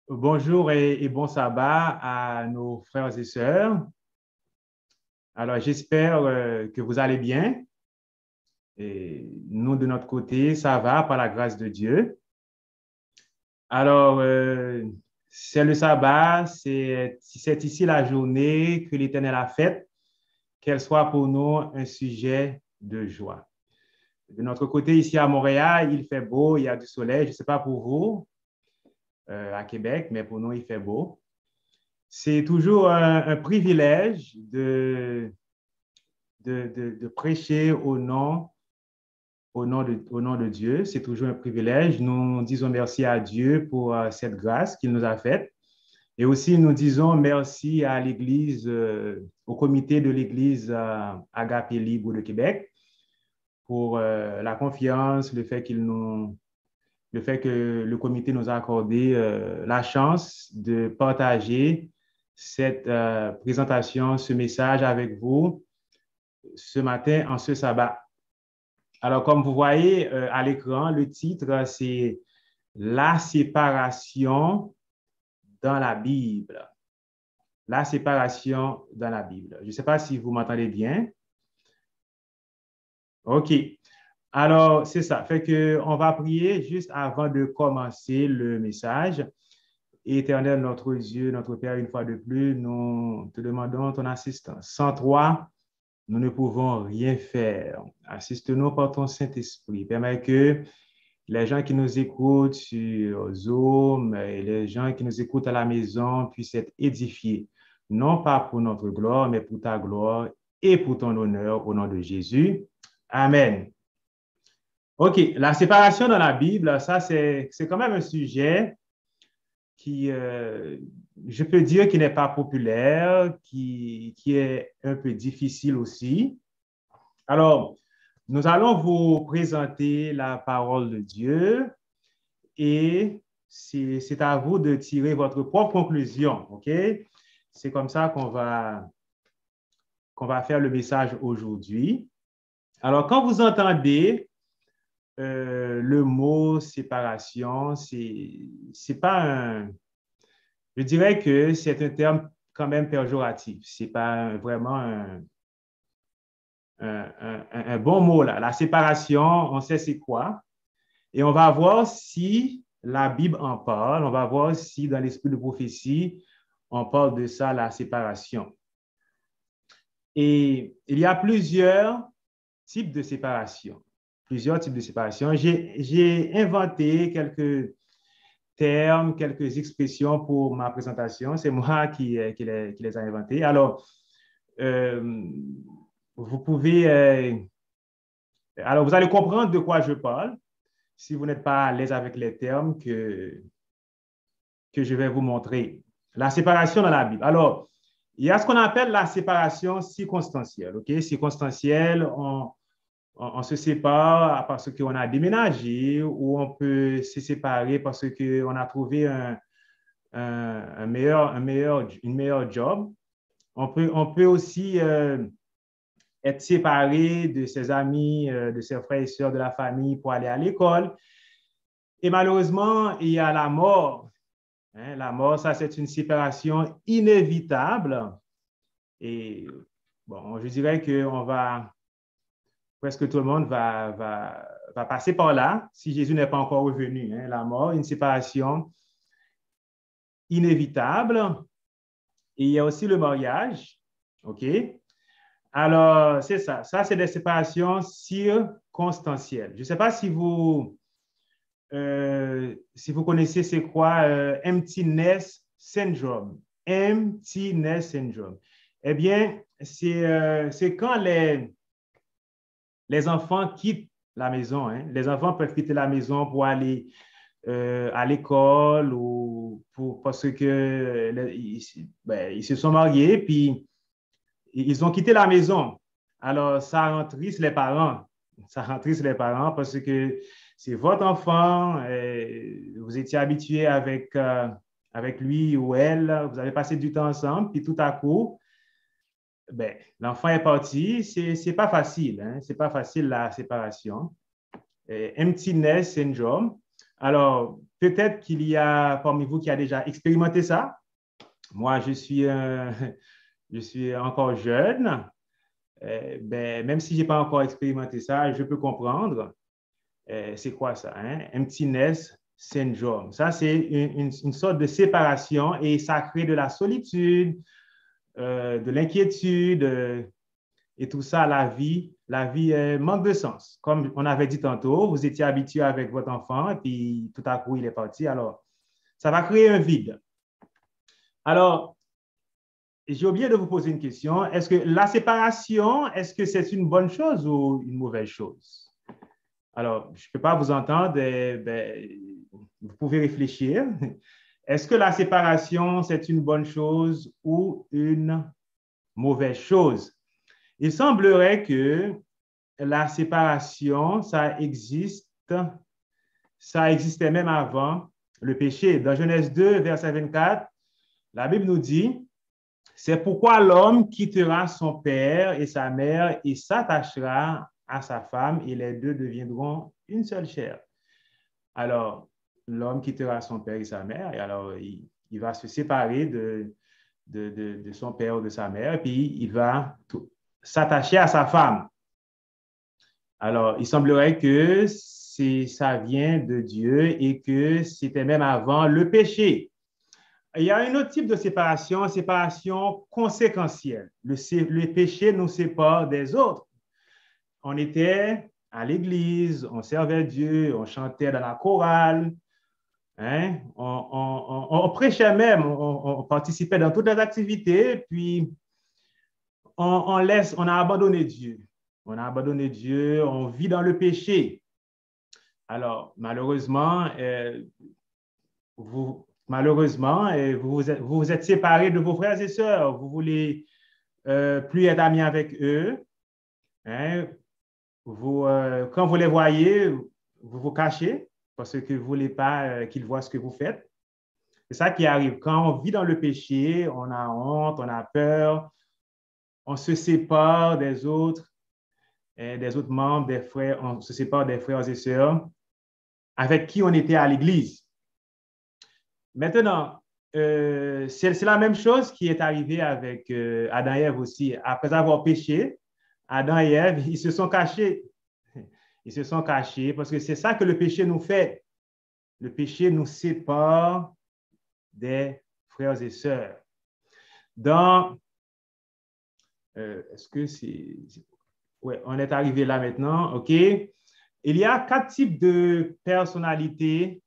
Bonjour et bon sabbat à nos frères et sœurs. Alors, j'espère que vous allez bien. Et nous, de notre côté, ça va par la grâce de Dieu. Alors, c'est le sabbat, c'est ici la journée que l'Éternel a faite, qu'elle soit pour nous un sujet de joie. De notre côté, ici à Montréal, il fait beau, il y a du soleil. Je ne sais pas pour vous, à Québec, mais pour nous, il fait beau. C'est toujours un privilège de prêcher au nom de Dieu. C'est toujours un privilège. Nous disons merci à Dieu pour cette grâce qu'il nous a faite. Et aussi, nous disons merci à l'Église, au comité de l'Église Agapé Libre de Québec pour la confiance, le fait que le comité nous a accordé la chance de partager cette présentation, ce message avec vous ce matin en ce sabbat. Alors, comme vous voyez à l'écran, le titre, c'est La séparation dans la Bible. La séparation dans la Bible. Je ne sais pas si vous m'entendez bien. OK. Alors, c'est ça. Fait que on va prier juste avant de commencer le message. Éternel, notre Dieu, notre Père, une fois de plus, nous te demandons ton assistance. Sans toi, nous ne pouvons rien faire. Assiste-nous par ton Saint-Esprit. Permets que les gens qui nous écoutent sur Zoom et les gens qui nous écoutent à la maison puissent être édifiés, non pas pour notre gloire, mais pour ta gloire et pour ton honneur au nom de Jésus. Amen. OK, la séparation dans la Bible, ça, c'est quand même un sujet qui, je peux dire, qui n'est pas populaire, qui est un peu difficile aussi. Alors, nous allons vous présenter la parole de Dieu et c'est à vous de tirer votre propre conclusion, OK? C'est comme ça qu'on va faire le message aujourd'hui. Alors, quand vous entendez le mot séparation, c'est pas un, je dirais que c'est un terme quand même péjoratif. C'est pas vraiment un bon mot là. La séparation, on sait c'est quoi. Et on va voir si la Bible en parle. On va voir si dans l'esprit de prophétie, on parle de ça, la séparation. Et il y a plusieurs types de séparation. Plusieurs types de séparation. J'ai inventé quelques termes, quelques expressions pour ma présentation. C'est moi qui les ai inventés. Alors, vous pouvez... alors, vous allez comprendre de quoi je parle si vous n'êtes pas à l'aise avec les termes que je vais vous montrer. La séparation dans la Bible. Alors, il y a ce qu'on appelle la séparation circonstancielle. OK? Circonstancielle, on se sépare parce qu'on a déménagé ou on peut se séparer parce qu'on a trouvé une meilleure job. On peut aussi être séparé de ses amis, de ses frères et sœurs, de la famille pour aller à l'école. Et malheureusement, il y a la mort. Hein, la mort, ça, c'est une séparation inévitable. Et bon, je dirais que presque tout le monde va passer par là si Jésus n'est pas encore revenu. Hein. La mort, une séparation inévitable. Et il y a aussi le mariage. OK? Alors, c'est ça. Ça, c'est des séparations circonstancielles. Je ne sais pas si vous connaissez c'est quoi empty nest syndrome. Empty nest syndrome. Eh bien, c'est quand les enfants quittent la maison. Hein. Les enfants peuvent quitter la maison pour aller à l'école ou parce que ils se sont mariés, puis ils ont quitté la maison. Alors, ça rend triste les parents. Ça rend triste les parents parce que c'est votre enfant, vous étiez habitué avec lui ou elle, vous avez passé du temps ensemble, puis tout à coup, ben, l'enfant est parti. C'est pas facile, hein? C'est pas facile la séparation. Empty nest syndrome. Alors, peut-être qu'il y a parmi vous qui a déjà expérimenté ça. Moi, je suis encore jeune. Ben, même si je n'ai pas encore expérimenté ça, je peux comprendre. C'est quoi ça, hein? Emptiness syndrome. Ça, c'est une sorte de séparation et ça crée de la solitude, de l'inquiétude et tout ça, la vie manque de sens. Comme on avait dit tantôt, vous étiez habitué avec votre enfant et puis tout à coup, il est parti. Alors, ça va créer un vide. Alors, j'ai oublié de vous poser une question. Est-ce que la séparation, est-ce que c'est une bonne chose ou une mauvaise chose? Alors, je ne peux pas vous entendre. Ben, vous pouvez réfléchir. Est-ce que la séparation, c'est une bonne chose ou une mauvaise chose? Il semblerait que la séparation, ça existait même avant le péché. Dans Genèse 2, verset 24, la Bible nous dit, c'est pourquoi l'homme quittera son père et sa mère et s'attachera à sa femme et les deux deviendront une seule chair. Alors, l'homme quittera son père et sa mère et alors il va se séparer de son père ou de sa mère et puis il va s'attacher à sa femme. Alors, il semblerait que ça vient de Dieu et que c'était même avant le péché. Il y a un autre type de séparation, séparation conséquentielle. Le péché nous sépare des autres. On était à l'église, on servait Dieu, on chantait dans la chorale, hein? On prêchait même, on participait dans toutes les activités, puis on a abandonné Dieu. On a abandonné Dieu, on vit dans le péché. Alors, malheureusement, vous vous êtes séparés de vos frères et sœurs. Vous voulez plus être amis avec eux. Hein? Quand vous les voyez, vous vous cachez parce que vous ne voulez pas qu'ils voient ce que vous faites. C'est ça qui arrive. Quand on vit dans le péché, on a honte, on a peur, on se sépare des autres membres, des frères, on se sépare des frères et sœurs avec qui on était à l'église. Maintenant, c'est la même chose qui est arrivée avec Adam et Ève aussi. Après avoir péché, Adam et Ève, ils se sont cachés. Ils se sont cachés parce que c'est ça que le péché nous fait. Le péché nous sépare des frères et sœurs. Dans, est-ce que c'est... Ouais, on est arrivé là maintenant, OK. Il y a 4 types de personnalités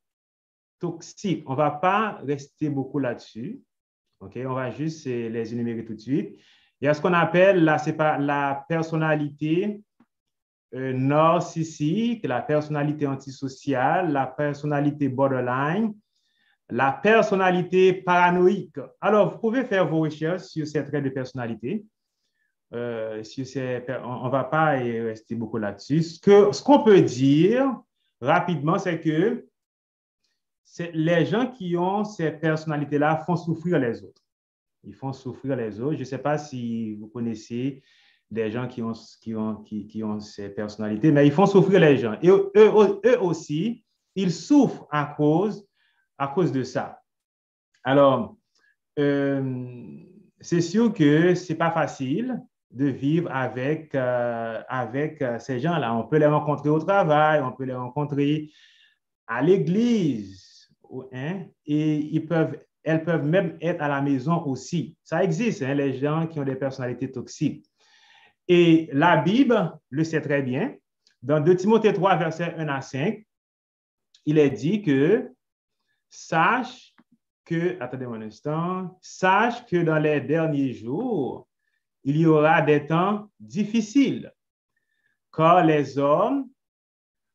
toxiques. On ne va pas rester beaucoup là-dessus. OK, on va juste les énumérer tout de suite. Il y a ce qu'on appelle la personnalité narcissique, la personnalité antisociale, la personnalité borderline, la personnalité paranoïque. Alors, vous pouvez faire vos recherches sur ces traits de personnalité. On ne va pas rester beaucoup là-dessus. Ce qu'on peut dire rapidement, c'est que les gens qui ont ces personnalités-là font souffrir les autres. Ils font souffrir les autres. Je ne sais pas si vous connaissez des gens qui ont ces personnalités, mais ils font souffrir les gens. Et eux aussi, ils souffrent à cause de ça. Alors, c'est sûr que ce n'est pas facile de vivre avec ces gens-là. On peut les rencontrer au travail, on peut les rencontrer à l'église, hein, et elles peuvent même être à la maison aussi. Ça existe, hein, les gens qui ont des personnalités toxiques. Et la Bible le sait très bien. Dans 2 Timothée 3, versets 1 à 5, il est dit que attendez-moi un instant, sache que dans les derniers jours, il y aura des temps difficiles, car les hommes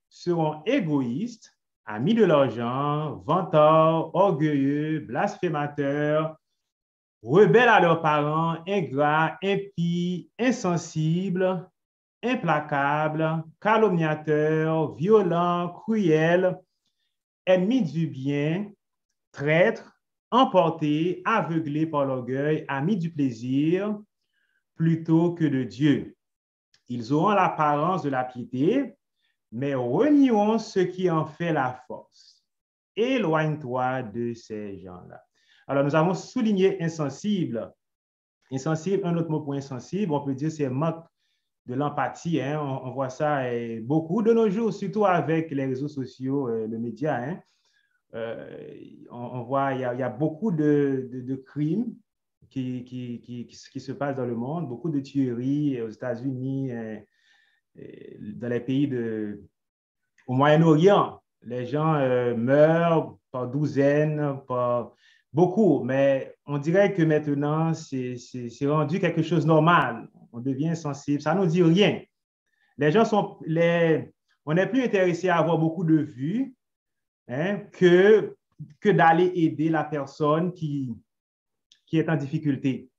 seront égoïstes, amis de l'argent, vantards, orgueilleux, blasphémateurs, rebelles à leurs parents, ingrats, impies, insensibles, implacables, calomniateurs, violents, cruels, ennemis du bien, traîtres, emportés, aveuglés par l'orgueil, amis du plaisir plutôt que de Dieu. Ils auront l'apparence de la piété, mais renieront ce qui en fait la force. éloigne-toi de ces gens-là. Alors, nous avons souligné insensible. Insensible, un autre mot pour insensible, on peut dire c'est manque de l'empathie. Hein. On voit ça beaucoup de nos jours, surtout avec les réseaux sociaux, le média. Hein. On voit, il y a beaucoup de crimes qui se passent dans le monde, beaucoup de tueries aux États-Unis, dans les pays au Moyen-Orient. Les gens meurent par douzaines, par beaucoup, mais on dirait que maintenant, c'est rendu quelque chose de normal. On devient sensible. Ça ne nous dit rien. Les gens on n'est plus intéressé à avoir beaucoup de vues, hein, que d'aller aider la personne qui est en difficulté.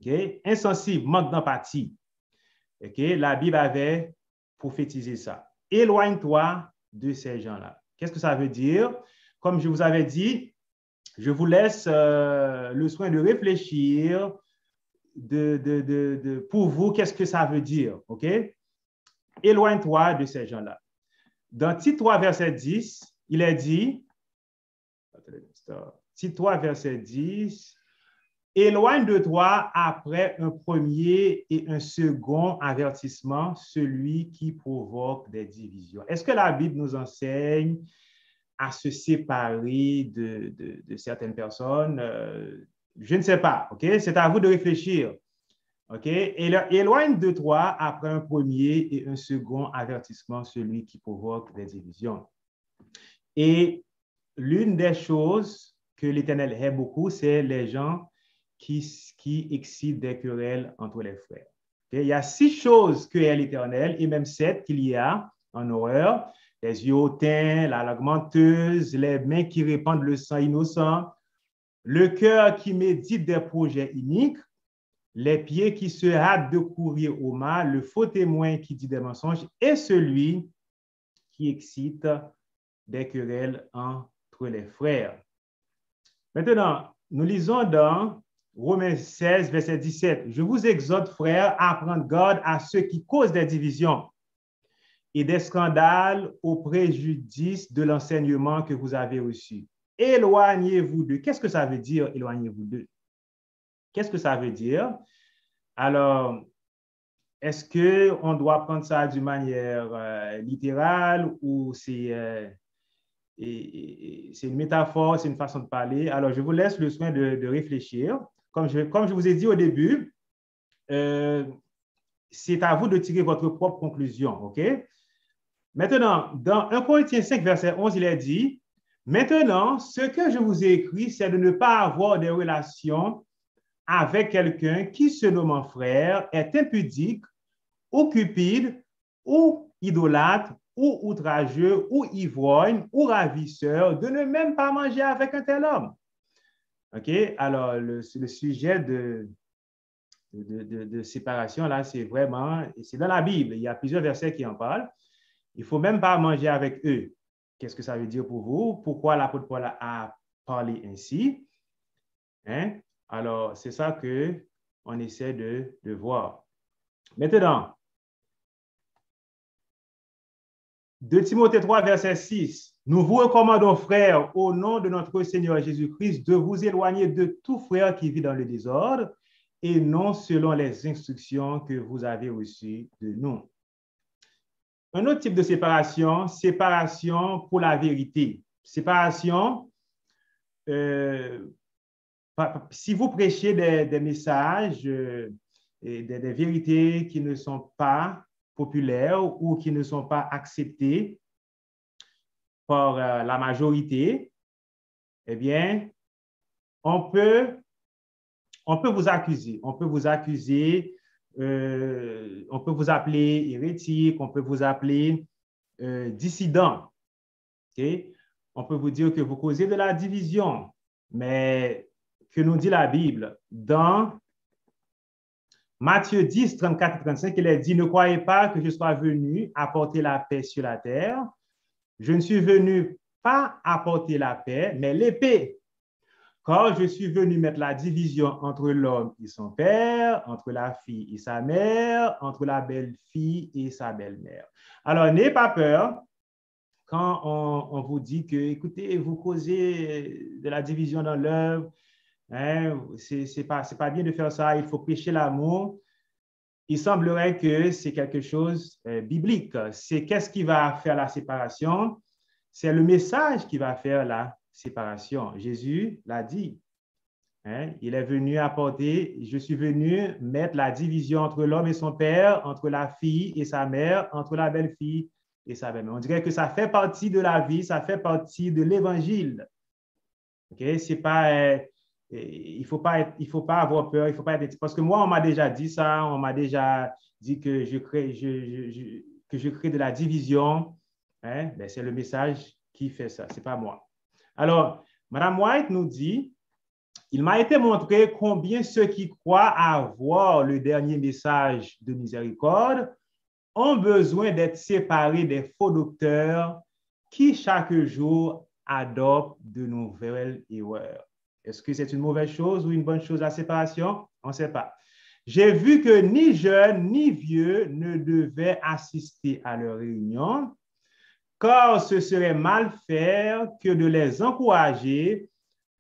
Okay? Insensible, manque d'empathie. Okay? La Bible avait prophétisé ça. Éloigne-toi de ces gens-là. Qu'est-ce que ça veut dire? Comme je vous avais dit, je vous laisse le soin de réfléchir pour vous, qu'est-ce que ça veut dire? OK? Éloigne-toi de ces gens-là. Dans Tite 3, verset 10, il est dit, Tite 3, verset 10, éloigne de toi après un premier et un second avertissement, celui qui provoque des divisions. Est-ce que la Bible nous enseigne à se séparer de certaines personnes? Je ne sais pas, OK? C'est à vous de réfléchir, OK? Éloigne de toi après un premier et un second avertissement, celui qui provoque des divisions. Et l'une des choses que l'Éternel aime beaucoup, c'est les gens qui excitent des querelles entre les frères. Okay? Il y a 6 choses que est l'Éternel, et même 7 qu'il y a en horreur: les yeux hautains, la langue menteuse, les mains qui répandent le sang innocent, le cœur qui médite des projets iniques, les pieds qui se hâtent de courir au mal, le faux témoin qui dit des mensonges, et celui qui excite des querelles entre les frères. Maintenant, nous lisons dans Romains 16, verset 17. Je vous exhorte, frères, à prendre garde à ceux qui causent des divisions et des scandales au préjudice de l'enseignement que vous avez reçu. Éloignez-vous d'eux. Qu'est-ce que ça veut dire, éloignez-vous d'eux? Qu'est-ce que ça veut dire? Alors, est-ce qu'on doit prendre ça d'une manière littérale ou c'est une métaphore, c'est une façon de parler? Alors, je vous laisse le soin de réfléchir. Comme je vous ai dit au début, c'est à vous de tirer votre propre conclusion, OK? Maintenant, dans 1 Corinthiens 5, verset 11, il est dit, « Maintenant, ce que je vous ai écrit, c'est de ne pas avoir des relations avec quelqu'un qui, se nommant frère, est impudique, ou cupide, ou idolâtre, ou outrageux, ou ivrogne, ou ravisseur, de ne même pas manger avec un tel homme. » OK? Alors, le sujet de séparation, là, c'est vraiment, c'est dans la Bible. Il y a plusieurs versets qui en parlent. Il ne faut même pas manger avec eux. Qu'est-ce que ça veut dire pour vous? Pourquoi l'apôtre Paul a parlé ainsi? Hein? Alors, c'est ça qu'on essaie de voir. Maintenant, 2 Timothée 3, verset 6. Nous vous recommandons, frères, au nom de notre Seigneur Jésus-Christ, de vous éloigner de tout frère qui vit dans le désordre et non selon les instructions que vous avez reçues de nous. Un autre type de séparation, séparation pour la vérité. Séparation, si vous prêchez des messages et des vérités qui ne sont pas populaires ou qui ne sont pas acceptées par la majorité, eh bien, on peut vous accuser. On peut vous accuser, on peut vous appeler hérétique, on peut vous appeler dissident. Okay? On peut vous dire que vous causez de la division. Mais que nous dit la Bible? Dans Matthieu 10, 34 et 35, il est dit, « Ne croyez pas que je sois venu apporter la paix sur la terre. Je ne suis venu pas apporter la paix, mais l'épée. Car je suis venu mettre la division entre l'homme et son père, entre la fille et sa mère, entre la belle-fille et sa belle-mère. » Alors, n'ayez pas peur. quand on vous dit que, écoutez, vous causez de la division dans l'œuvre, hein, c'est pas bien de faire ça, il faut prêcher l'amour. Il semblerait que c'est quelque chose biblique. C'est qu'est-ce qui va faire la séparation? C'est le message qui va faire la séparation. Jésus l'a dit. Hein? Il est venu apporter, je suis venu mettre la division entre l'homme et son père, entre la fille et sa mère, entre la belle-fille et sa belle-mère. On dirait que ça fait partie de la vie, ça fait partie de l'évangile. Okay? C'est pas, il faut pas avoir peur, il faut pas être, parce que moi, on m'a déjà dit ça, on m'a déjà dit que que je crée de la division. Hein? Ben, c'est le message qui fait ça, c'est pas moi. Alors, Madame White nous dit, il m'a été montré combien ceux qui croient avoir le dernier message de miséricorde ont besoin d'être séparés des faux docteurs qui chaque jour adoptent de nouvelles erreurs. Est-ce que c'est une mauvaise chose ou une bonne chose, la séparation? On ne sait pas. J'ai vu que ni jeunes ni vieux ne devaient assister à leur réunion, car ce serait mal faire que de les encourager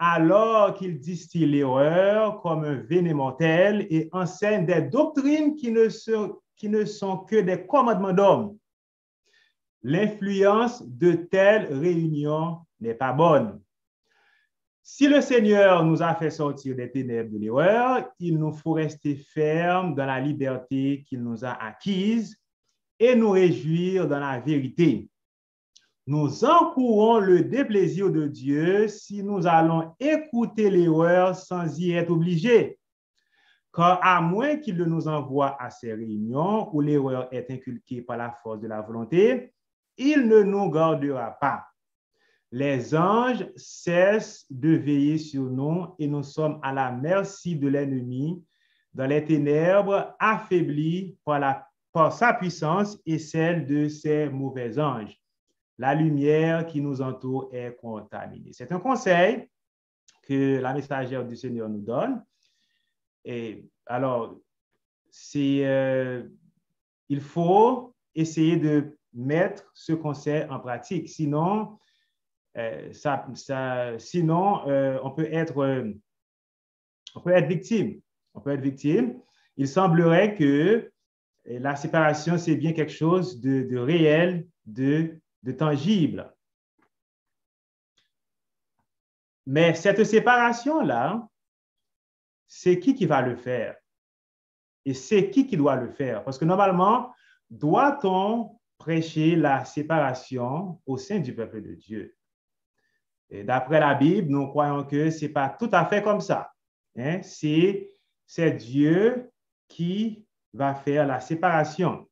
alors qu'ils distillent l'erreur comme un venin mortel et enseignent des doctrines qui ne sont que des commandements d'hommes. L'influence de telles réunions n'est pas bonne. Si le Seigneur nous a fait sortir des ténèbres de l'erreur, il nous faut rester fermes dans la liberté qu'il nous a acquise et nous réjouir dans la vérité. Nous encourons le déplaisir de Dieu si nous allons écouter l'erreur sans y être obligés. Car à moins qu'il ne nous envoie à ces réunions où l'erreur est inculquée par la force de la volonté, il ne nous gardera pas. Les anges cessent de veiller sur nous et nous sommes à la merci de l'ennemi dans les ténèbres, affaiblis par sa puissance et celle de ses mauvais anges. La lumière qui nous entoure est contaminée. C'est un conseil que la messagère du Seigneur nous donne. Et alors, il faut essayer de mettre ce conseil en pratique. Sinon, on peut être victime. On peut être victime. Il semblerait que la séparation, c'est bien quelque chose de réel, de tangible. Mais cette séparation-là, c'est qui va le faire? Et c'est qui doit le faire? Parce que normalement, doit-on prêcher la séparation au sein du peuple de Dieu? Et d'après la Bible, nous croyons que ce n'est pas tout à fait comme ça. Hein? C'est Dieu qui va faire la séparation.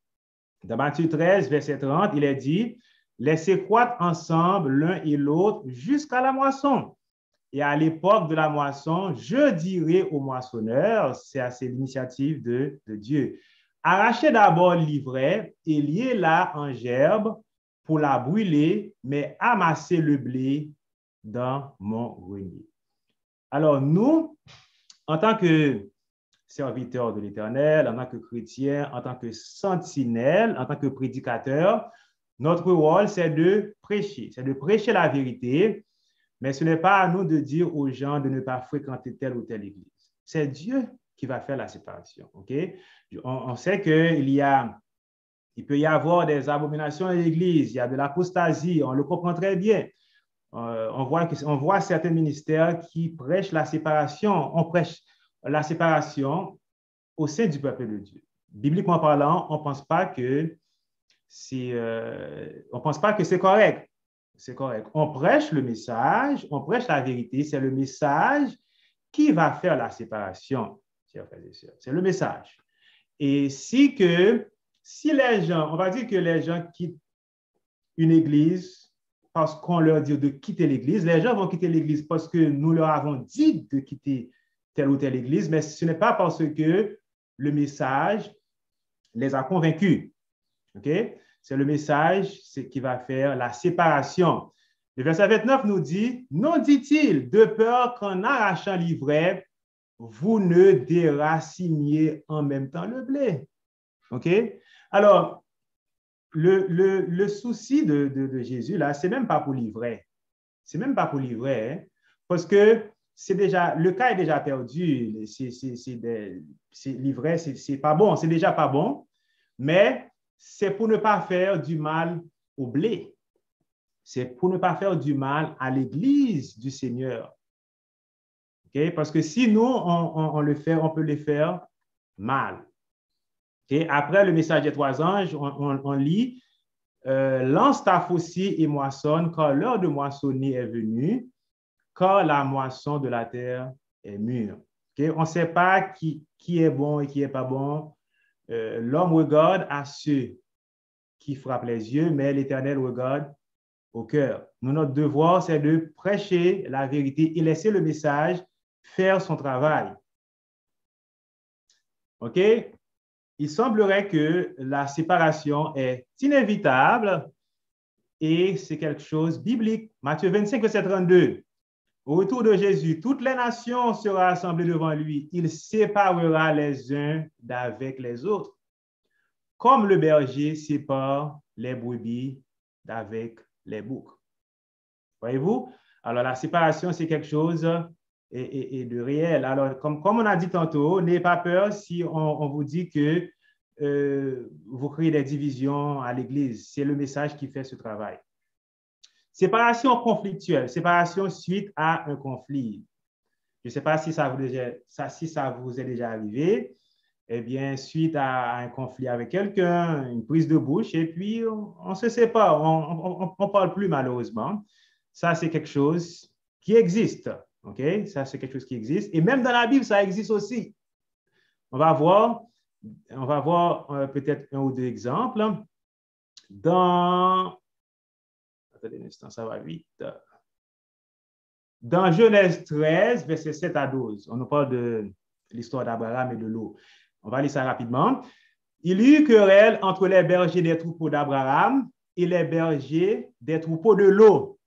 Dans Matthieu 13, verset 30, il est dit, « Laissez croître ensemble l'un et l'autre jusqu'à la moisson. Et à l'époque de la moisson, je dirai aux moissonneurs, c'est l'initiative de Dieu, arrachez d'abord l'ivraie et liez-la en gerbe pour la brûler, mais amassez le blé dans mon grenier. » Alors nous, en tant que serviteurs de l'Éternel, en tant que chrétiens, en tant que sentinelles, en tant que prédicateurs, notre rôle, c'est de prêcher la vérité, mais ce n'est pas à nous de dire aux gens de ne pas fréquenter telle ou telle église. C'est Dieu qui va faire la séparation. Okay? On sait il peut y avoir des abominations à l'église, il y a de l'apostasie, on le comprend très bien. On voit certains ministères qui prêchent la séparation. On prêche la séparation au sein du peuple de Dieu. Bibliquement parlant, on ne pense pas que c'est correct. C'est correct. On prêche le message, on prêche la vérité. C'est le message qui va faire la séparation, chers frères et sœurs. C'est le message. Et si les gens, on va dire que les gens quittent une église parce qu'on leur dit de quitter l'église, les gens vont quitter l'église parce que nous leur avons dit de quitter telle ou telle église, mais ce n'est pas parce que le message les a convaincus. Okay? C'est le message qui va faire la séparation. Le verset 29 nous dit, « Non, dit-il, de peur qu'en arrachant l'ivraie, vous ne déraciniez en même temps le blé. » OK? Alors, le souci de Jésus, là, c'est même pas pour l'ivraie. C'est même pas pour l'ivraie, hein, parce que c'est déjà, le cas est déjà perdu. L'ivraie, c'est pas bon, c'est déjà pas bon, mais c'est pour ne pas faire du mal au blé. C'est pour ne pas faire du mal à l'Église du Seigneur. Okay? Parce que si nous, on le fait, on peut le faire mal. Okay? Après le message des trois anges, on lit lance ta faucille et moissonne, car l'heure de moissonner est venue, car la moisson de la terre est mûre. Okay? On ne sait pas qui est bon et qui n'est pas bon. L'homme regarde à ceux qui frappent les yeux, mais l'Éternel regarde au cœur. Nous, notre devoir, c'est de prêcher la vérité et laisser le message faire son travail. OK? Il semblerait que la séparation est inévitable et c'est quelque chose de biblique. Matthieu 25, verset 32. Au retour de Jésus, toutes les nations seront rassemblées devant lui. Il séparera les uns d'avec les autres, comme le berger sépare les brebis d'avec les boucs. Voyez-vous? Alors, la séparation, c'est quelque chose de réel. Alors, comme on a dit tantôt, n'ayez pas peur si on vous dit que vous créez des divisions à l'Église. C'est le message qui fait ce travail. Séparation conflictuelle, séparation suite à un conflit. Je ne sais pas si ça vous est déjà arrivé. Eh bien, suite à un conflit avec quelqu'un, une prise de bouche, et puis on se sépare, on ne parle plus malheureusement. Ça, c'est quelque chose qui existe. OK? Ça, c'est quelque chose qui existe. Et même dans la Bible, ça existe aussi. On va voir peut-être un ou deux exemples. Attendez un instant, ça va vite. Dans Genèse 13, versets 7 à 12, on nous parle de l'histoire d'Abraham et de l'eau. On va lire ça rapidement. Il y eut querelle entre les bergers des troupeaux d'Abraham et les bergers des troupeaux de l'eau.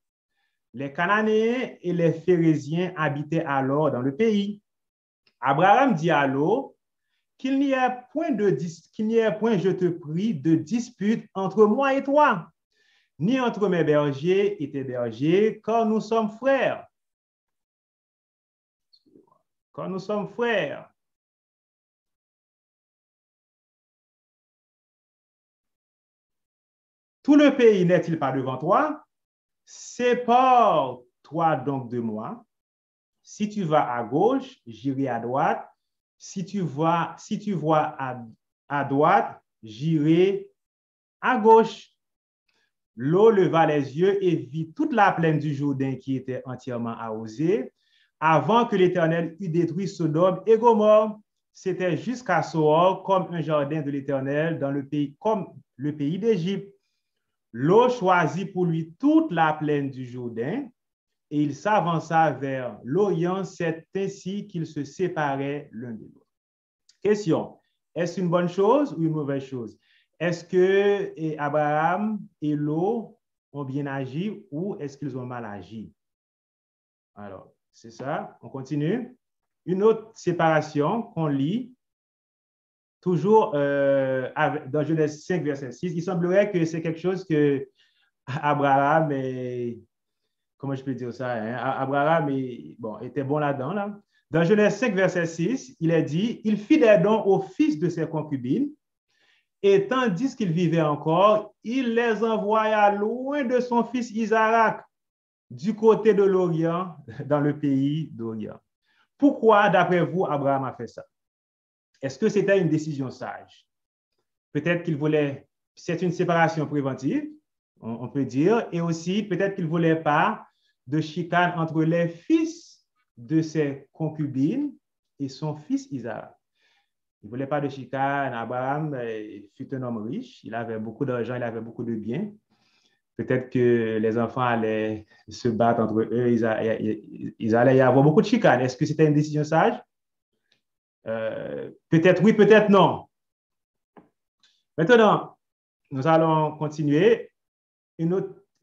Les Cananéens et les Phérésiens habitaient alors dans le pays. Abraham dit à l'eau, qu'il n'y ait point, je te prie, de dispute entre moi et toi, ni entre mes bergers et tes bergers, car nous sommes frères. Car nous sommes frères. Tout le pays n'est-il pas devant toi? Sépare-toi donc de moi. Si tu vas à gauche, j'irai à droite. Si tu vois à droite, j'irai à gauche. L'eau leva les yeux et vit toute la plaine du Jourdain qui était entièrement arrosée. Avant que l'Éternel eût détruit Sodome et Gomorrhe, c'était jusqu'à Soar comme un jardin de l'Éternel dans le pays, comme le pays d'Égypte. L'eau choisit pour lui toute la plaine du Jourdain et il s'avança vers l'Orient. C'est ainsi qu'ils se séparaient l'un de l'autre. Question, est-ce une bonne chose ou une mauvaise chose? Est-ce que Abraham et Lot ont bien agi ou est-ce qu'ils ont mal agi? Alors, c'est ça. On continue. Une autre séparation qu'on lit, toujours dans Genèse 5, verset 6. Il semblerait que c'est quelque chose que Abraham comment je peux dire ça? Hein? Abraham était bon là-dedans. Là. Dans Genèse 5, verset 6, il est dit, il fit des dons aux fils de ses concubines, et tandis qu'il vivait encore, il les envoya loin de son fils Isaac, du côté de l'Orient, dans le pays d'Orient. Pourquoi, d'après vous, Abraham a fait ça? Est-ce que c'était une décision sage? Peut-être qu'il voulait, c'est une séparation préventive, on peut dire, et aussi peut-être qu'il ne voulait pas de chicane entre les fils de ses concubines et son fils Isaac. Il ne voulait pas de chicane. Abraham fut un homme riche, il avait beaucoup d'argent, il avait beaucoup de biens. Peut-être que les enfants allaient se battre entre eux, ils allaient y avoir beaucoup de chicanes. Est-ce que c'était une décision sage? Peut-être oui, peut-être non. Maintenant, nous allons continuer.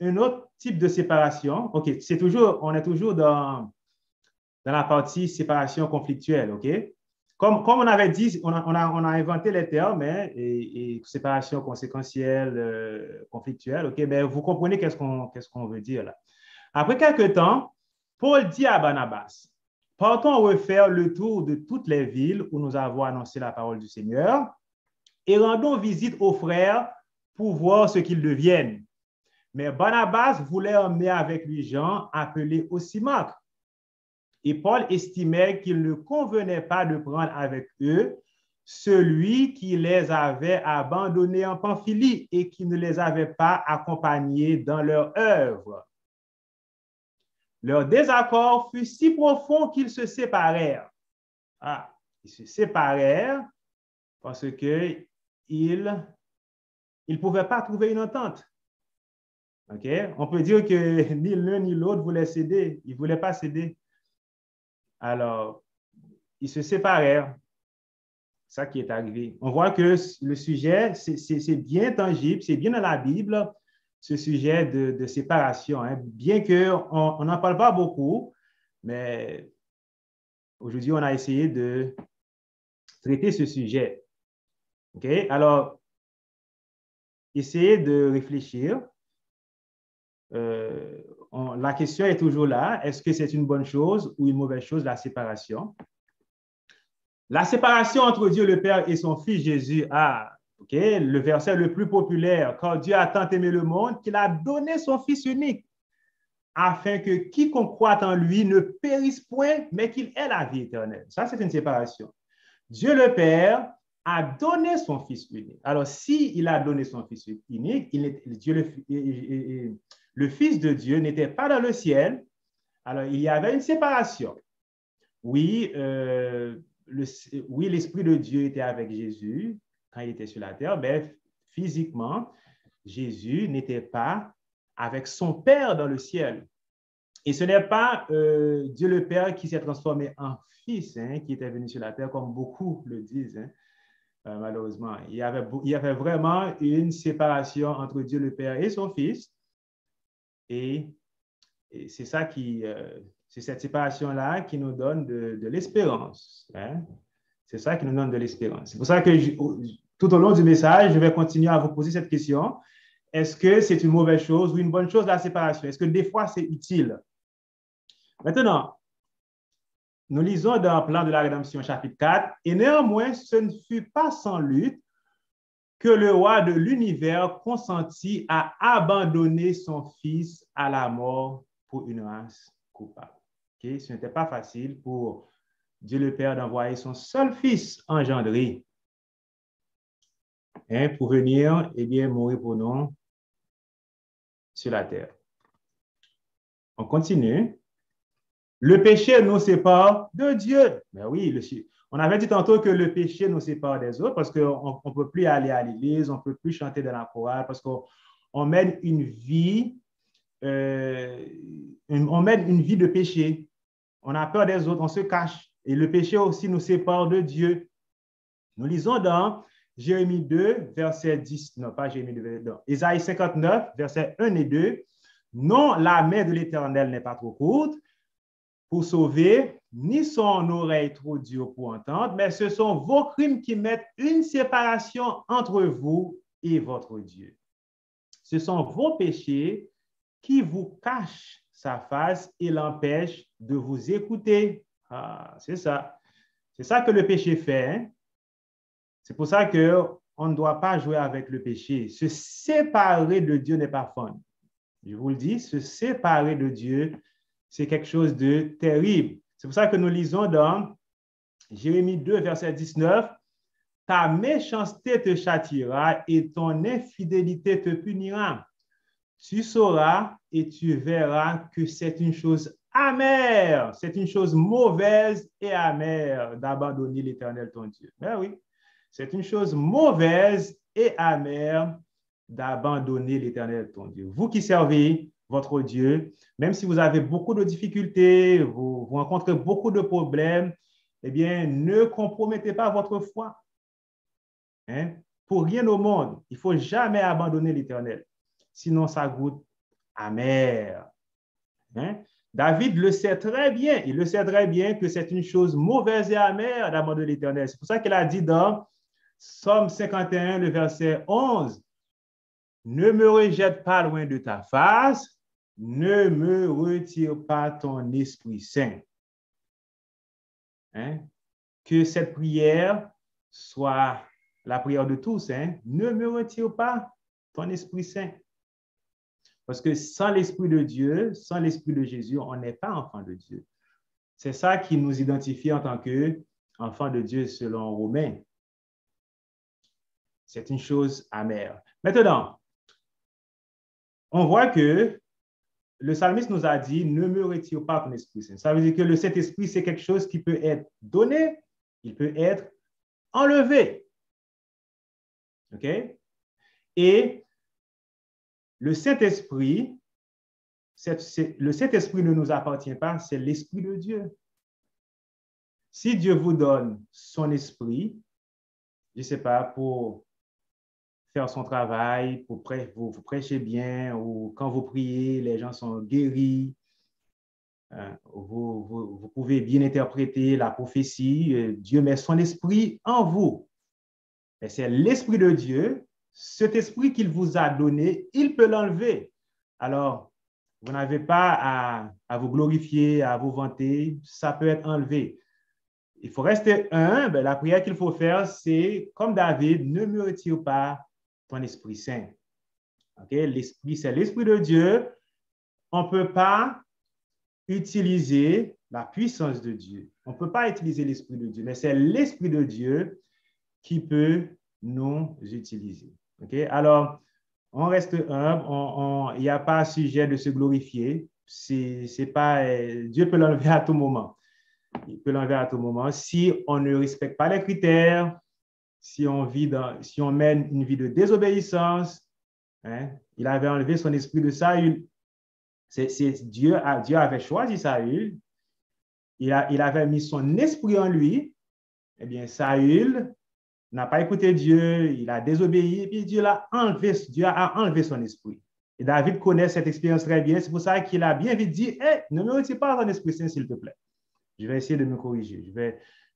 Un autre type de séparation. OK, on est toujours dans la partie séparation conflictuelle. OK? Comme on avait dit, on a inventé les termes, hein, et séparation conséquentielle, conflictuelle. OK, ben, vous comprenez qu'est-ce qu'on veut dire là. Après quelques temps, Paul dit à Barnabas, partons refaire le tour de toutes les villes où nous avons annoncé la parole du Seigneur et rendons visite aux frères pour voir ce qu'ils deviennent. Mais Barnabas voulait emmener avec lui Jean, appelé aussi Marc. Et Paul estimait qu'il ne convenait pas de prendre avec eux celui qui les avait abandonnés en Pamphylie et qui ne les avait pas accompagnés dans leur œuvre. Leur désaccord fut si profond qu'ils se séparèrent. Ah, ils se séparèrent parce qu'ils ne pouvaient pas trouver une entente. Okay? On peut dire que ni l'un ni l'autre voulaient céder. Ils ne voulaient pas céder. Alors, ils se séparèrent. C'est ça qui est arrivé. On voit que le sujet, c'est bien tangible, c'est bien dans la Bible, ce sujet de séparation. Hein. Bien qu'on n'en parle pas beaucoup, mais aujourd'hui, on a essayé de traiter ce sujet. OK? Alors, essayez de réfléchir. La question est toujours là. Est-ce que c'est une bonne chose ou une mauvaise chose, la séparation? La séparation entre Dieu le Père et son Fils Jésus le verset le plus populaire, car Dieu a tant aimé le monde qu'il a donné son Fils unique, afin que quiconque croit en lui ne périsse point, mais qu'il ait la vie éternelle. Ça, c'est une séparation. Dieu le Père a donné son Fils unique. Alors, s'il a donné son Fils unique, le Fils de Dieu n'était pas dans le ciel, alors il y avait une séparation. Oui, l'Esprit de Dieu était avec Jésus quand il était sur la terre, mais physiquement, Jésus n'était pas avec son Père dans le ciel. Et ce n'est pas Dieu le Père qui s'est transformé en Fils, hein, qui était venu sur la terre, comme beaucoup le disent, hein, malheureusement. Il y avait vraiment une séparation entre Dieu le Père et son Fils. Et c'est ça c'est cette séparation-là qui nous donne de l'espérance. Hein? C'est ça qui nous donne de l'espérance. C'est pour ça que tout au long du message, je vais continuer à vous poser cette question. Est-ce que c'est une mauvaise chose ou une bonne chose, la séparation? Est-ce que des fois, c'est utile? Maintenant, nous lisons dans le plan de la rédemption, chapitre 4, et néanmoins, ce ne fut pas sans lutte que le roi de l'univers consentit à abandonner son fils à la mort pour une race coupable. Okay? Ce n'était pas facile pour Dieu le Père d'envoyer son seul fils engendré, hein, pour venir mourir pour nous sur la terre. On continue. Le péché nous sépare de Dieu. Mais oui, on avait dit tantôt que le péché nous sépare des autres parce qu'on ne peut plus aller à l'église, on ne peut plus chanter dans la chorale parce qu'on mène une vie, de péché. On a peur des autres, on se cache. Et le péché aussi nous sépare de Dieu. Nous lisons dans Jérémie 2, verset 10, non pas Jérémie 2, non, Isaïe 59, verset 1 et 2. Non, la main de l'Éternel n'est pas trop courte pour sauver, ni son oreille trop dure pour entendre, mais ce sont vos crimes qui mettent une séparation entre vous et votre Dieu. Ce sont vos péchés qui vous cachent sa face et l'empêchent de vous écouter. Ah, c'est ça. C'est ça que le péché fait. Hein? C'est pour ça qu'on ne doit pas jouer avec le péché. Se séparer de Dieu n'est pas fun. Je vous le dis, se séparer de Dieu, c'est quelque chose de terrible. C'est pour ça que nous lisons dans Jérémie 2, verset 19, « Ta méchanceté te châtiera et ton infidélité te punira. Tu sauras et tu verras que c'est une chose amère, c'est une chose mauvaise et amère d'abandonner l'Éternel ton Dieu. » Ben oui, c'est une chose mauvaise et amère d'abandonner l'Éternel ton Dieu. Vous qui servez votre Dieu, même si vous avez beaucoup de difficultés, vous rencontrez beaucoup de problèmes, eh bien, ne compromettez pas votre foi. Hein? Pour rien au monde, il ne faut jamais abandonner l'Éternel. Sinon, ça goûte amer. Hein? David le sait très bien. Il le sait très bien que c'est une chose mauvaise et amère d'abandonner l'Éternel. C'est pour ça qu'il a dit dans Psaume 51, le verset 11, « Ne me rejette pas loin de ta face, ne me retire pas ton Esprit Saint. » Hein? Que cette prière soit la prière de tous. Hein? Ne me retire pas ton Esprit Saint. Parce que sans l'Esprit de Dieu, sans l'Esprit de Jésus, on n'est pas enfant de Dieu. C'est ça qui nous identifie en tant qu'enfant de Dieu selon Romains. C'est une chose amère. Maintenant, on voit que le psalmiste nous a dit « Ne me retire pas ton Esprit Saint ». Ça veut dire que le Saint-Esprit, c'est quelque chose qui peut être donné, il peut être enlevé. OK? Et le Saint-Esprit, le Saint-Esprit ne nous appartient pas, c'est l'Esprit de Dieu. Si Dieu vous donne son esprit, je ne sais pas, pour faire son travail, pour vous prêchez bien, ou quand vous priez, les gens sont guéris, vous pouvez bien interpréter la prophétie, Dieu met son esprit en vous. Mais c'est l'Esprit de Dieu, cet esprit qu'il vous a donné, il peut l'enlever. Alors, vous n'avez pas à vous glorifier, à vous vanter, ça peut être enlevé. Il faut rester humble. La prière qu'il faut faire, c'est comme David, ne me retire pas ton Esprit Saint. Okay? L'Esprit, c'est l'Esprit de Dieu. On ne peut pas utiliser la puissance de Dieu. On ne peut pas utiliser l'Esprit de Dieu, mais c'est l'Esprit de Dieu qui peut nous utiliser. Okay? Alors, on reste humble. Il n'y a pas sujet de se glorifier. C'est pas, Dieu peut l'enlever à tout moment. Il peut l'enlever à tout moment. Si on ne respecte pas les critères, si on mène une vie de désobéissance, hein, il avait enlevé son esprit de Saül. Dieu avait choisi Saül. Il avait mis son esprit en lui. Eh bien, Saül n'a pas écouté Dieu, il a désobéi, et puis Dieu a enlevé son esprit. Et David connaît cette expérience très bien. C'est pour ça qu'il a bien vite dit, hey, ne me retire pas ton Esprit Saint, s'il te plaît. Je vais essayer de me corriger.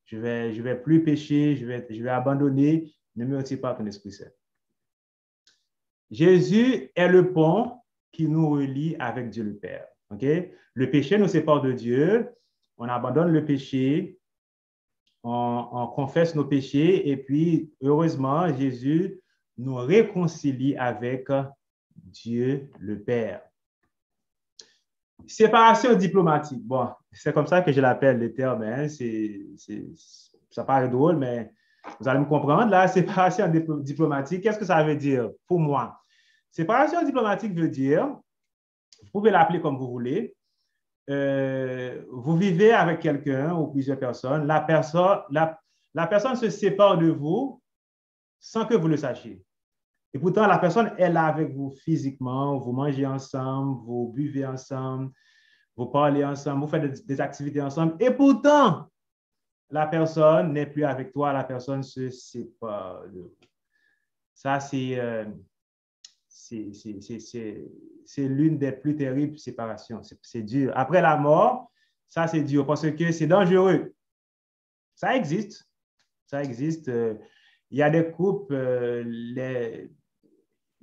Je vais plus pécher, je vais abandonner. Ne me retire pas ton Esprit Saint. Jésus est le pont qui nous relie avec Dieu le Père. Okay? Le péché nous sépare de Dieu. On abandonne le péché. On confesse nos péchés. Et puis, heureusement, Jésus nous réconcilie avec Dieu le Père. Séparation diplomatique. Bon, c'est comme ça que je l'appelle le terme. Hein. Ça paraît drôle, mais vous allez me comprendre. Là, séparation diplomatique, qu'est-ce que ça veut dire pour moi? Séparation diplomatique veut dire, vous pouvez l'appeler comme vous voulez, vous vivez avec quelqu'un ou plusieurs personnes, la personne se sépare de vous sans que vous le sachiez. Et pourtant, la personne est là avec vous physiquement, vous mangez ensemble, vous buvez ensemble, vous parlez ensemble, vous faites des activités ensemble. Et pourtant, la personne n'est plus avec toi, la personne se sépare de vous. Ça, c'est l'une des plus terribles séparations. C'est dur. Après la mort, ça, c'est dur parce que c'est dangereux. Ça existe. Ça existe. Il y a des couples,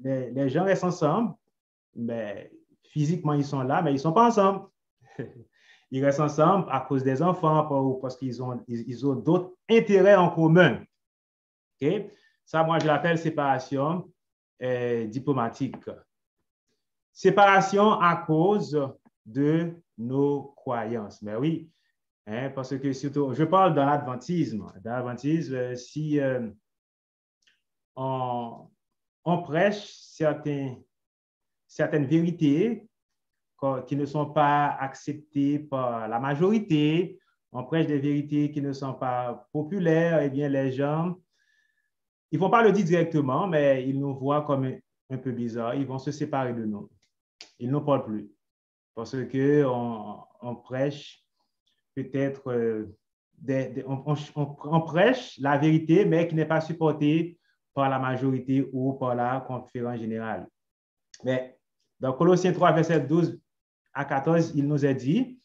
les gens restent ensemble, mais physiquement, ils sont là, mais ils ne sont pas ensemble. Ils restent ensemble à cause des enfants ou parce qu'ils ont d'autres intérêts en commun. Okay? Ça, moi, je l'appelle séparation diplomatique. Séparation à cause de nos croyances. Mais oui, hein, parce que surtout, je parle dans l'adventisme. Dans l'adventisme, si on prêche certaines vérités qui ne sont pas acceptées par la majorité, on prêche des vérités qui ne sont pas populaires, eh bien, les gens, ils ne vont pas le dire directement, mais ils nous voient comme un peu bizarres. Ils vont se séparer de nous. Ils ne nous parlent plus. Parce qu'on prêche peut-être, on prêche la vérité, mais qui n'est pas supportée par la majorité ou par la conférence générale. Mais dans Colossiens 3, verset 12, à 14, il nous est dit,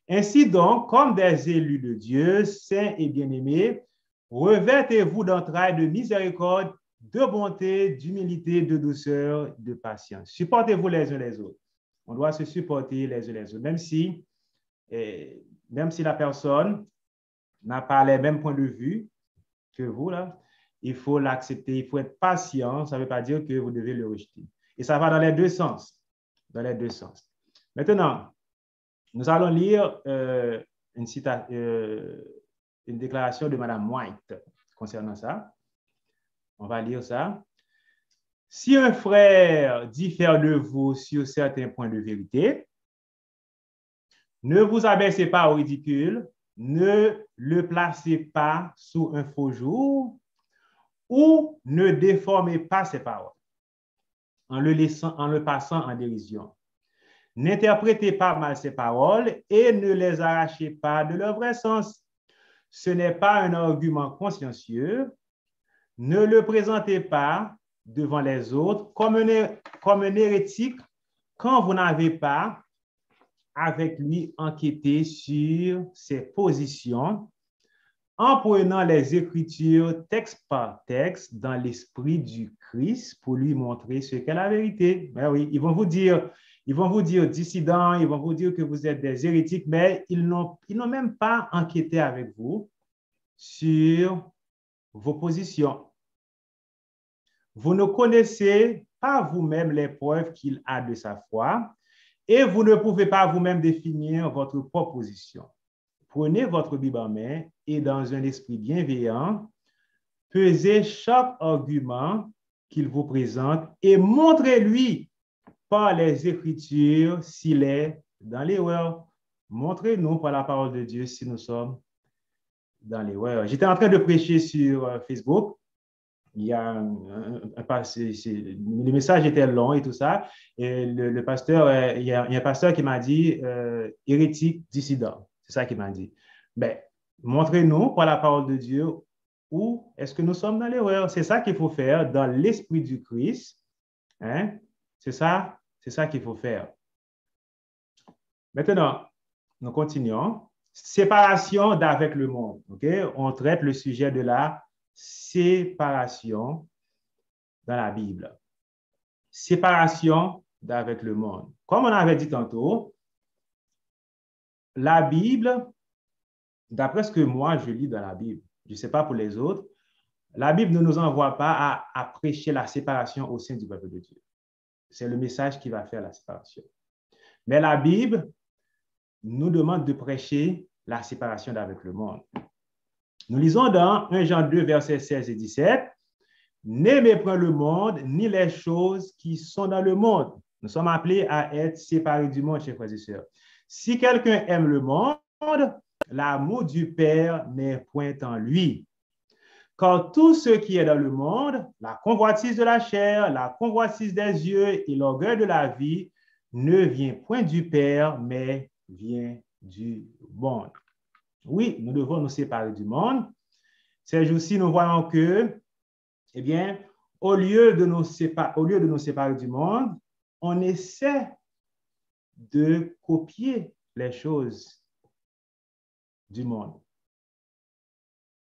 ainsi donc, comme des élus de Dieu, saints et bien-aimés, revêtez-vous d'entrailles de miséricorde, de bonté, d'humilité, de douceur, de patience. Supportez-vous les uns les autres. On doit se supporter les uns les autres, même si la personne n'a pas les mêmes points de vue que vous, là, il faut l'accepter, il faut être patient. Ça ne veut pas dire que vous devez le rejeter. Et ça va dans les deux sens. Dans les deux sens. Maintenant, nous allons lire une déclaration de Mme White concernant ça. On va lire ça. Si un frère diffère de vous sur certains points de vérité, ne vous abaissez pas au ridicule, ne le placez pas sous un faux jour ou ne déformez pas ses paroles en le passant en dérision. N'interprétez pas mal ses paroles et ne les arrachez pas de leur vrai sens. Ce n'est pas un argument consciencieux. Ne le présentez pas devant les autres comme un hérétique quand vous n'avez pas avec lui enquêté sur ses positions en prenant les Écritures texte par texte dans l'esprit du Christ pour lui montrer ce qu'est la vérité. Ben oui, ils vont vous dire dissidents, ils vont vous dire que vous êtes des hérétiques, mais ils n'ont même pas enquêté avec vous sur vos positions. Vous ne connaissez pas vous-même les preuves qu'il a de sa foi et vous ne pouvez pas vous-même définir votre propre position. Prenez votre Bible en main et dans un esprit bienveillant, pesez chaque argument qu'il vous présente et montrez-lui par les Écritures s'il est dans l'erreur. Montrez-nous par la parole de Dieu si nous sommes dans l'erreur. J'étais en train de prêcher sur Facebook. Il y a le message était long et tout ça. Et le pasteur, il y a un pasteur qui m'a dit hérétique dissident. C'est ça qu'il m'a dit. Ben, montrez-nous par la parole de Dieu où est-ce que nous sommes dans l'erreur. C'est ça qu'il faut faire dans l'esprit du Christ. Hein? C'est ça qu'il faut faire. Maintenant, nous continuons. Séparation d'avec le monde. Okay? On traite le sujet de la séparation dans la Bible. Séparation d'avec le monde. Comme on avait dit tantôt, la Bible, d'après ce que moi je lis dans la Bible, je ne sais pas pour les autres, la Bible ne nous envoie pas à prêcher la séparation au sein du peuple de Dieu. C'est le message qui va faire la séparation. Mais la Bible nous demande de prêcher la séparation d'avec le monde. Nous lisons dans 1 Jean 2, versets 16 et 17, « N'aimez point le monde, ni les choses qui sont dans le monde. » Nous sommes appelés à être séparés du monde, chers frères et sœurs. Si quelqu'un aime le monde, l'amour du Père n'est point en lui. Car tout ce qui est dans le monde, la convoitise de la chair, la convoitise des yeux et l'orgueil de la vie, ne vient point du Père, mais vient du monde. Oui, nous devons nous séparer du monde. Ces jours-ci, nous voyons que, eh bien, au lieu de nous séparer du monde, on essaie de copier les choses du monde.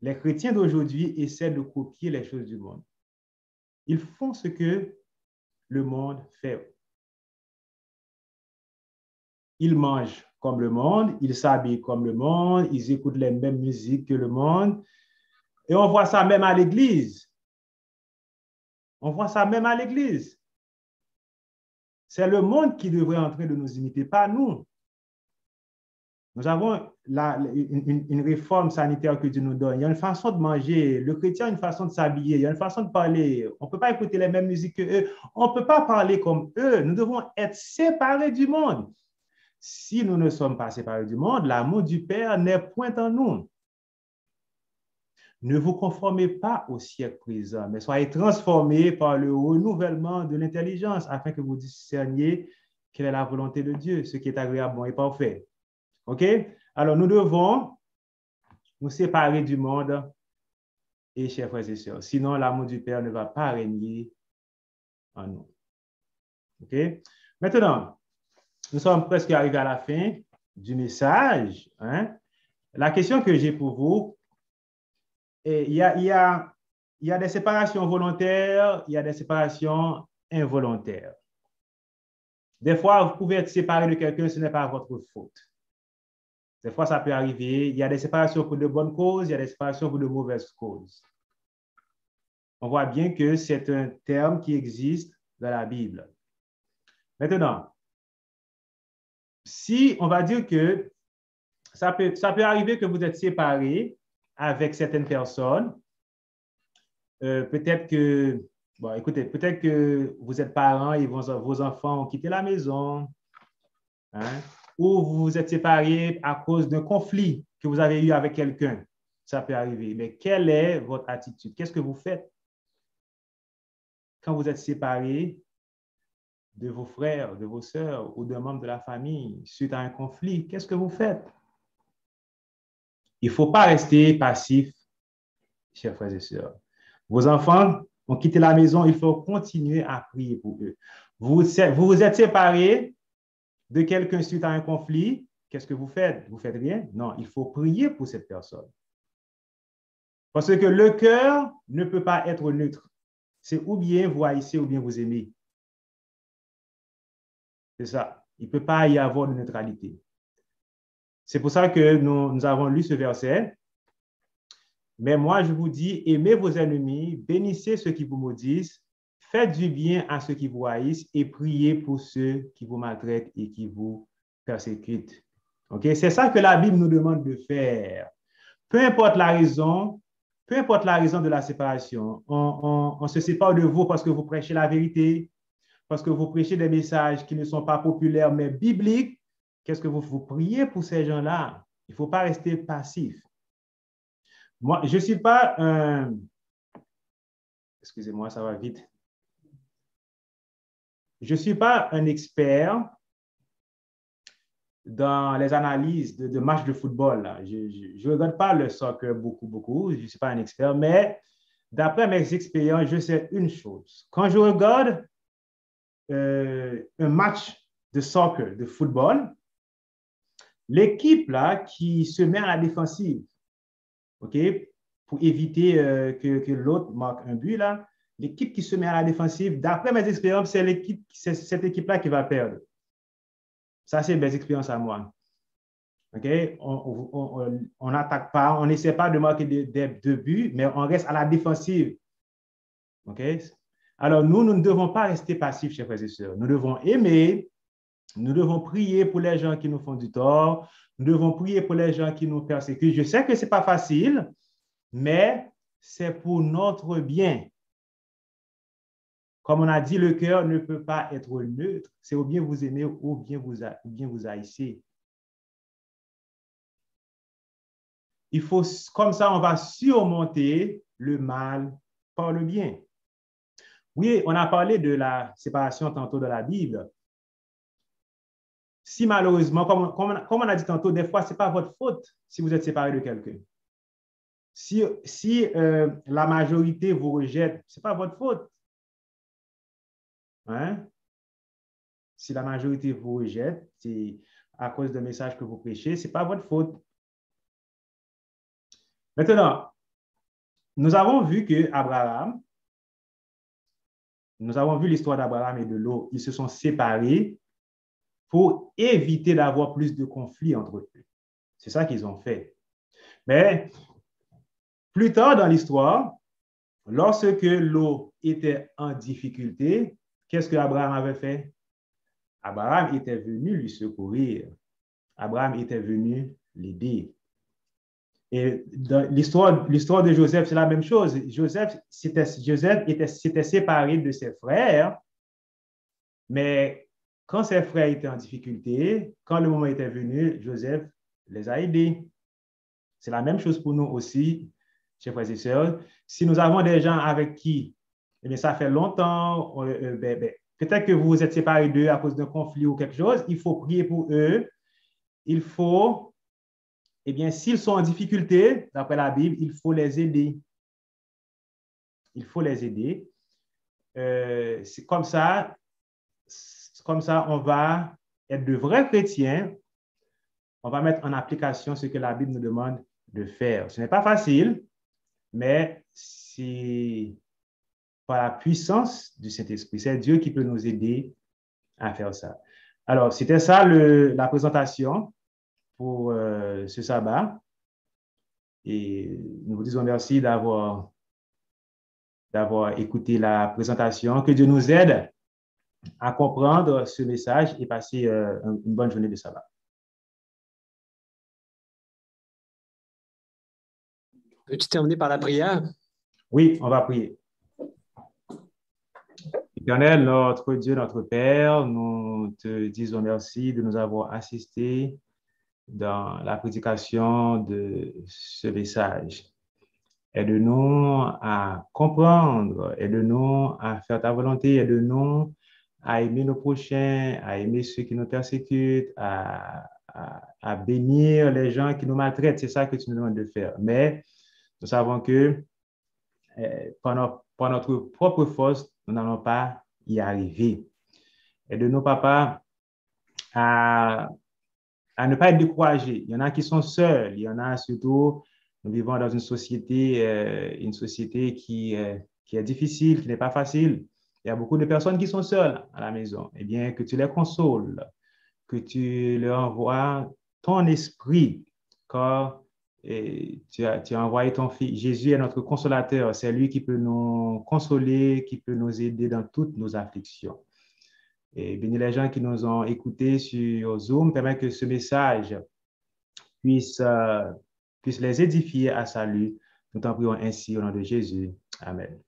Les chrétiens d'aujourd'hui essaient de copier les choses du monde. Ils font ce que le monde fait. Ils mangent comme le monde, ils s'habillent comme le monde, ils écoutent les mêmes musiques que le monde. Et on voit ça même à l'église. On voit ça même à l'église. C'est le monde qui devrait en train de nous imiter, pas nous. Nous avons une réforme sanitaire que Dieu nous donne. Il y a une façon de manger. Le chrétien a une façon de s'habiller. Il y a une façon de parler. On ne peut pas écouter les mêmes musiques qu'eux. On ne peut pas parler comme eux. Nous devons être séparés du monde. Si nous ne sommes pas séparés du monde, l'amour du Père n'est point en nous. Ne vous conformez pas au siècle présent, mais soyez transformés par le renouvellement de l'intelligence afin que vous discerniez quelle est la volonté de Dieu, ce qui est agréable, bon et parfait. OK? Alors, nous devons nous séparer du monde et chers frères et sœurs. Sinon, l'amour du Père ne va pas régner en nous. OK? Maintenant, nous sommes presque arrivés à la fin du message. Hein? La question que j'ai pour vous, il y a des séparations volontaires, il y a des séparations involontaires. Des fois, vous pouvez être séparé de quelqu'un, ce n'est pas votre faute. Des fois, ça peut arriver. Il y a des séparations pour de bonnes causes, il y a des séparations pour de mauvaises causes. On voit bien que c'est un terme qui existe dans la Bible. Maintenant, si on va dire que ça peut arriver que vous êtes séparé avec certaines personnes, peut-être que, bon, écoutez, peut-être que vous êtes parents et vos enfants ont quitté la maison, hein, ou vous vous êtes séparé à cause d'un conflit que vous avez eu avec quelqu'un. Ça peut arriver. Mais quelle est votre attitude? Qu'est-ce que vous faites quand vous êtes séparé de vos frères, de vos sœurs ou d'un membre de la famille suite à un conflit? Qu'est-ce que vous faites? Il ne faut pas rester passif, chers frères et sœurs. Vos enfants ont quitté la maison, il faut continuer à prier pour eux. Vous vous êtes séparés de quelqu'un suite à un conflit, qu'est-ce que vous faites? Vous faites rien? Non, il faut prier pour cette personne. Parce que le cœur ne peut pas être neutre. C'est ou bien vous haïssez ou bien vous aimez. C'est ça. Il ne peut pas y avoir de neutralité. C'est pour ça que nous avons lu ce verset. Mais moi, je vous dis, aimez vos ennemis, bénissez ceux qui vous maudissent, faites du bien à ceux qui vous haïssent et priez pour ceux qui vous maltraitent et qui vous persécutent. Okay? C'est ça que la Bible nous demande de faire. Peu importe la raison de la séparation, on se sépare de vous parce que vous prêchez la vérité, parce que vous prêchez des messages qui ne sont pas populaires mais bibliques. Qu'est-ce que vous priez pour ces gens-là? Il ne faut pas rester passif. Moi, je ne suis pas un... Excusez-moi, ça va vite. Je ne suis pas un expert dans les analyses de matchs de football. Là. Je ne regarde pas le soccer beaucoup. Je ne suis pas un expert, mais d'après mes expériences, je sais une chose. Quand je regarde un match de soccer, de football, l'équipe là qui se met à la défensive, OK, pour éviter que l'autre marque un but, là, l'équipe qui se met à la défensive, d'après mes expériences, c'est cette équipe-là qui va perdre. Ça, c'est mes expériences à moi. OK? On n'attaque pas, on n'essaie pas de marquer deux buts, mais on reste à la défensive. OK? Alors, nous ne devons pas rester passifs, chers frères et sœurs. Nous devons aimer, nous devons prier pour les gens qui nous font du tort, nous devons prier pour les gens qui nous persécutent. Je sais que ce n'est pas facile, mais c'est pour notre bien. Comme on a dit, le cœur ne peut pas être neutre. C'est ou bien vous aimez ou bien vous haïssez. Il faut, comme ça, on va surmonter le mal par le bien. Oui, on a parlé de la séparation tantôt de la Bible. Si malheureusement, comme on a dit tantôt, des fois, ce n'est pas votre faute si vous êtes séparé de quelqu'un. Si la majorité vous rejette, ce n'est pas votre faute. Hein? Si la majorité vous rejette, c'est à cause d'un message que vous prêchez, ce n'est pas votre faute. Maintenant, nous avons vu que Abraham, nous avons vu l'histoire d'Abraham et de Lot. Ils se sont séparés pour éviter d'avoir plus de conflits entre eux. C'est ça qu'ils ont fait. Mais plus tard dans l'histoire, lorsque Lot était en difficulté, qu'est-ce que Abraham avait fait? Abraham était venu lui secourir. Abraham était venu l'aider. Et dans l'histoire de Joseph, c'est la même chose. Joseph s'était séparé de ses frères, mais quand ses frères étaient en difficulté, quand le moment était venu, Joseph les a aidés. C'est la même chose pour nous aussi, chers frères et sœurs. Si nous avons des gens avec qui, eh bien, ça fait longtemps, peut-être que vous vous êtes séparés d'eux à cause d'un conflit ou quelque chose, il faut prier pour eux. Il faut, eh bien, s'ils sont en difficulté, d'après la Bible, il faut les aider. Il faut les aider. C'est comme ça, on va être de vrais chrétiens, on va mettre en application ce que la Bible nous demande de faire. Ce n'est pas facile, mais c'est par la puissance du Saint-Esprit. C'est Dieu qui peut nous aider à faire ça. Alors, c'était ça la présentation pour ce sabbat. Et nous vous disons merci d'avoir écouté la présentation. Que Dieu nous aide à comprendre ce message et passer une bonne journée de sabbat. Peux-tu terminer par la prière? Oui, on va prier. Éternel, notre Dieu, notre Père, nous te disons merci de nous avoir assistés dans la prédication de ce message. Aide-nous à comprendre, aide-nous à faire ta volonté, aide-nous à aimer nos prochains, à aimer ceux qui nous persécutent, à bénir les gens qui nous maltraitent. C'est ça que tu nous demandes de faire. Mais nous savons que par notre propre force, nous n'allons pas y arriver. Aide-nous, papa, à ne pas être découragés. Il y en a qui sont seuls, il y en a surtout, nous vivons dans une société qui est difficile, qui n'est pas facile. Il y a beaucoup de personnes qui sont seules à la maison. Eh bien, que tu les consoles, que tu leur envoies ton esprit, car tu as envoyé ton fils. Jésus est notre consolateur. C'est lui qui peut nous consoler, qui peut nous aider dans toutes nos afflictions. Et bénis les gens qui nous ont écoutés sur Zoom, permet que ce message puisse les édifier à salut. Nous t'en prions ainsi au nom de Jésus. Amen.